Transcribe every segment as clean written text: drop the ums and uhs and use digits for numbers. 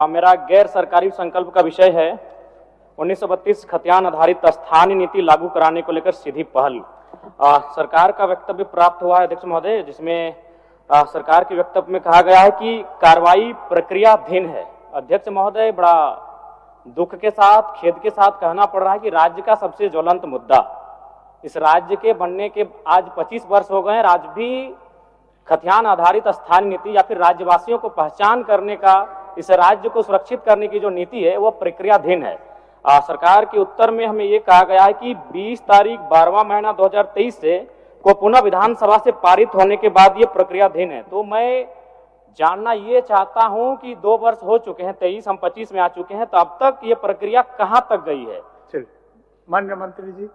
मेरा गैर सरकारी संकल्प का विषय है 1932 खतियान आधारित स्थानीय नीति लागू कराने को लेकर सीधी पहल। सरकार का वक्तव्य प्राप्त हुआ है अध्यक्ष महोदय, जिसमें सरकार के वक्तव्य में कहा गया है कि कार्रवाई प्रक्रियाधीन है। अध्यक्ष महोदय, बड़ा दुख के साथ, खेद के साथ कहना पड़ रहा है कि राज्य का सबसे ज्वलंत मुद्दा, इस राज्य के बनने के आज 25 वर्ष हो गए हैं, आज भी खतियान आधारित स्थानीय नीति या फिर राज्यवासियों को पहचान करने का, इस राज्य को सुरक्षित करने की जो नीति है वो प्रक्रियाधीन है। सरकार के उत्तर में हमें ये कहा गया है कि 20 तारीख 12वां महीना 2023 से को पुनः विधानसभा से पारित होने के बाद ये प्रक्रियाधीन है। तो मैं जानना ये चाहता हूं कि 2 वर्ष हो चुके हैं, 23 हम 25 में आ चुके हैं, तो अब तक ये प्रक्रिया कहां तक गई है? चलिए, माननीय मंत्री जी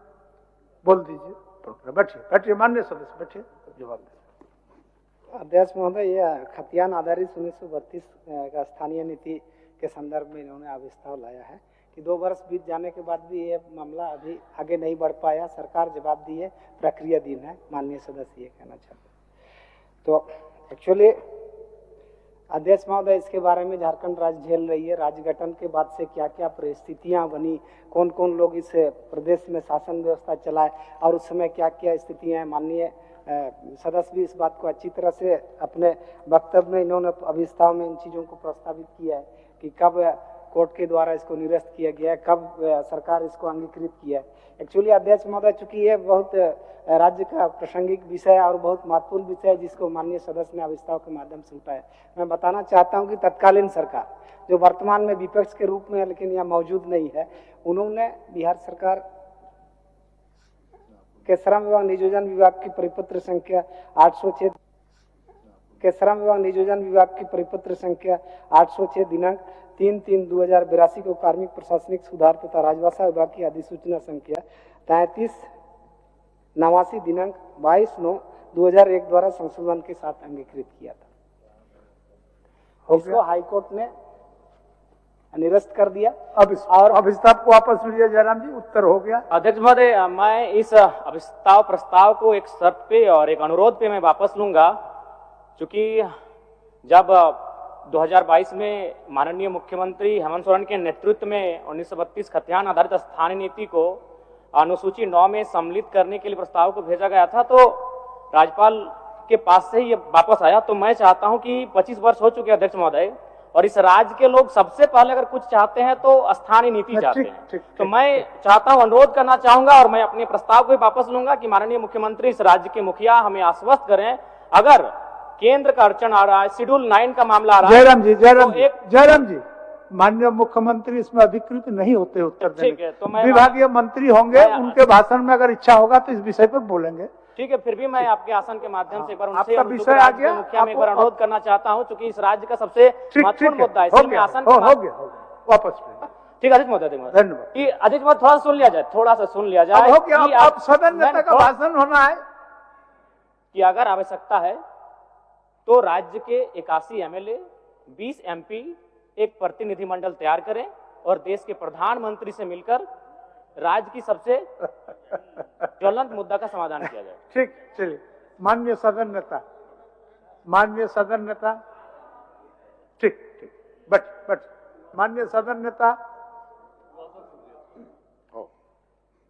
बोल दीजिए। बैठिए बैठिए, माननीय सदस्य बैठिए, जवाब दीजिए। अध्यक्ष महोदय, यह खतियान आधारित 1932 का स्थानीय नीति के संदर्भ में इन्होंने अभिस्ताव लाया है कि 2 वर्ष बीत जाने के बाद भी ये मामला अभी आगे नहीं बढ़ पाया। सरकार जवाब दी है, प्रक्रियाधीन है। माननीय सदस्य ये कहना चाहते। तो एक्चुअली अध्यक्ष महोदय, इसके बारे में झारखंड राज्य झेल रही है। राज्य गठन के बाद से क्या क्या परिस्थितियां बनी, कौन कौन लोग इस प्रदेश में शासन व्यवस्था चलाए और उस समय क्या क्या स्थितियां हैं, माननीय सदस्य भी इस बात को अच्छी तरह से अपने वक्तव्य में इन्होंने अभिस्ताव में इन चीज़ों को प्रस्तावित किया है कि कब कोर्ट के द्वारा इसको निरस्त किया गया है, कब सरकार इसको अंगीकृत किया है। एक्चुअली अध्यक्ष महोदय, चूंकि ये बहुत राज्य का प्रासंगिक विषय है और बहुत महत्वपूर्ण विषय है जिसको माननीय सदस्य ने अभिस्ताव के माध्यम से उठाया, मैं बताना चाहता हूँ कि तत्कालीन सरकार जो वर्तमान में विपक्ष के रूप में है लेकिन यहाँ मौजूद नहीं है, उन्होंने बिहार सरकार के श्रम एवं नियोजन विभाग की परिपत्र संख्या 806 के श्रम एवं नियोजन विभाग की परिपत्र संख्या 806 दिनांक 3/3/2082 को कार्मिक प्रशासनिक सुधार तथा राजभाषा विभाग की अधिसूचना संख्या 33/89 दिनांक 22/9/2001 द्वारा संशोधन के साथ अंगीकृत किया था। इसको हाईकोर्ट ने निरस्त कर दिया। अब और अभिस्ताव को वापस लीजिए जयराम जी, उत्तर हो गया। अध्यक्ष महोदय, मैं इस अभिस्ताव प्रस्ताव को एक शर्त पे और एक अनुरोध पे मैं वापस लूंगा, क्योंकि जब 2022 में माननीय मुख्यमंत्री हेमंत सोरेन के नेतृत्व में 1932 खतियान आधारित स्थानीय नीति को अनुसूची 9 में सम्मिलित करने के लिए प्रस्ताव को भेजा गया था, तो राज्यपाल के पास से ये वापस आया। तो मैं चाहता हूं कि 25 वर्ष हो चुके अध्यक्ष महोदय, और इस राज्य के लोग सबसे पहले अगर कुछ चाहते हैं तो स्थानीय नीति चाहते हैं। तो मैं चाहता हूं, अनुरोध करना चाहूंगा और मैं अपने प्रस्ताव को वापस लूंगा कि माननीय मुख्यमंत्री इस राज्य के मुखिया हमें आश्वस्त करें, अगर केंद्र का अड़चन आ रहा है, शेड्यूल 9 का मामला आ रहा है। जयराम जी, माननीय मुख्यमंत्री इसमें अधिकृत नहीं होते उत्तर देने। ठीक है, तो मैं विभागीय मंत्री होंगे, उनके भाषण में अगर इच्छा होगा तो इस विषय पर बोलेंगे। ठीक है, फिर भी मैं आपके आसन के माध्यम से एक बार उनसे आपका विषय आ गया, मुखिया में एक बार अनुरोध करना चाहता हूं, क्योंकि इस राज्य का सबसे महत्वपूर्ण मुद्दा है। हो गया, वापस ठीक है अध्यक्ष महोदय, धन्यवाद। अध्यक्ष महोदय, थोड़ा सुन लिया जाए, थोड़ा सा सुन लिया जाए। अब सदन नेता का भाषण होना है कि अगर आवश्यकता है तो राज्य के 81 MLA, 20 MP एक प्रतिनिधिमंडल तैयार करें और देश के प्रधानमंत्री से मिलकर राज्य की सबसे ज्वलंत मुद्दा का समाधान किया जाए। ठीक, चलिए। माननीय सदन नेता, ठीक, माननीय सदन नेता